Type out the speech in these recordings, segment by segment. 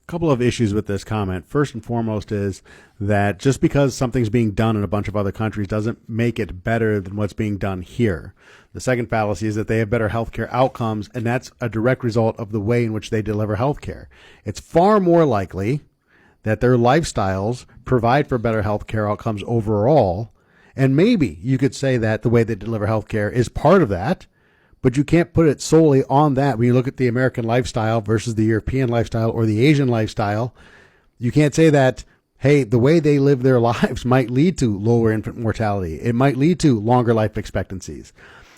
Couple of issues with this comment. First and foremost is that just because something's being done in a bunch of other countries doesn't make it better than what's being done here. The second fallacy is that they have better healthcare outcomes, and that's a direct result of the way in which they deliver healthcare. It's far more likely that their lifestyles provide for better healthcare outcomes overall, and maybe you could say that the way they deliver healthcare is part of that, but you can't put it solely on that. When you look at the American lifestyle versus the European lifestyle or the Asian lifestyle, you can't say that, hey, the way they live their lives might lead to lower infant mortality. It might lead to longer life expectancies.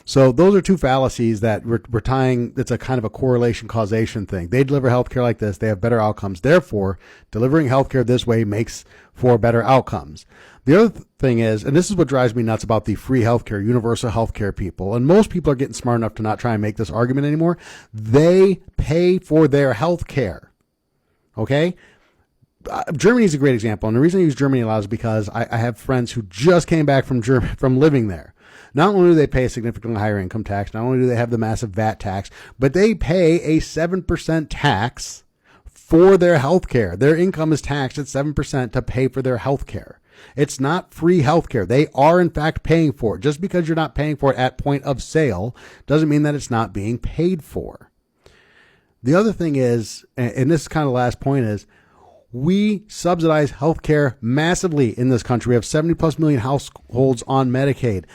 So those are two fallacies that we're tying. It's a kind of a correlation causation thing. They deliver healthcare like this. They have better outcomes. Therefore, delivering healthcare this way makes for better outcomes. The other thing is, and this is what drives me nuts about the free healthcare, universal healthcare people, and most people are getting smart enough to not try and make this argument anymore. They pay for their healthcare. Okay? Germany is a great example. And the reason I use Germany a lot is because I have friends who just came back from living there. Not only do they pay a significantly higher income tax, not only do they have the massive VAT tax, but they pay a 7% tax for their health care. Their income is taxed at 7% to pay for their health care. It's not free health care. They are, in fact, paying for it. Just because you're not paying for it at point of sale doesn't mean that it's not being paid for. The other thing is, and this is kind of the last point, is we subsidize healthcare massively in this country. We have 70 plus million households on Medicaid.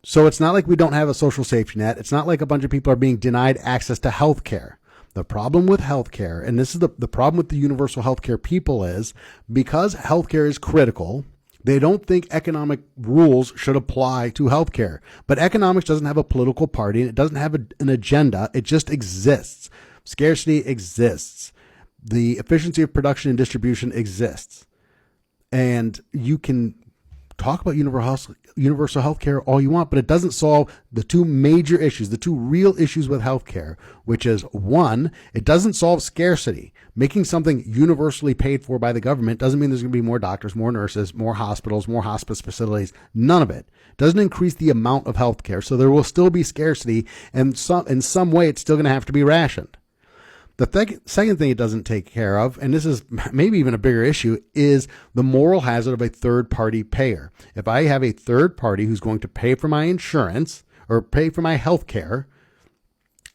So it's not like we don't have a social safety net. It's not like a bunch of people are being denied access to healthcare. The problem with healthcare, and this is the problem with the universal healthcare people, is because healthcare is critical, they don't think economic rules should apply to healthcare. But economics doesn't have a political party, and it doesn't have an agenda. It just exists. Scarcity exists. The efficiency of production and distribution exists. And you can talk about universal health care all you want, but it doesn't solve the two major issues, the two real issues with healthcare, which is, one, it doesn't solve scarcity. Making something universally paid for by the government doesn't mean there's going to be more doctors, more nurses, more hospitals, more hospice facilities. None of it. It doesn't increase the amount of healthcare. So there will still be scarcity, and in some way it's still going to have to be rationed. The second thing it doesn't take care of, and this is maybe even a bigger issue, is the moral hazard of a third-party payer. If I have a third party who's going to pay for my insurance or pay for my health care,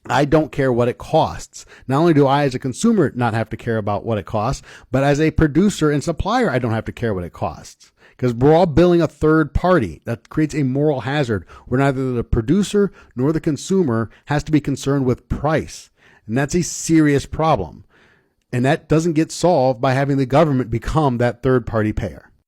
I don't care what it costs. Not only do I as a consumer not have to care about what it costs, but as a producer and supplier, I don't have to care what it costs. Because we're all billing a third party. That creates a moral hazard where neither the producer nor the consumer has to be concerned with price. And that's a serious problem. And that doesn't get solved by having the government become that third-party payer.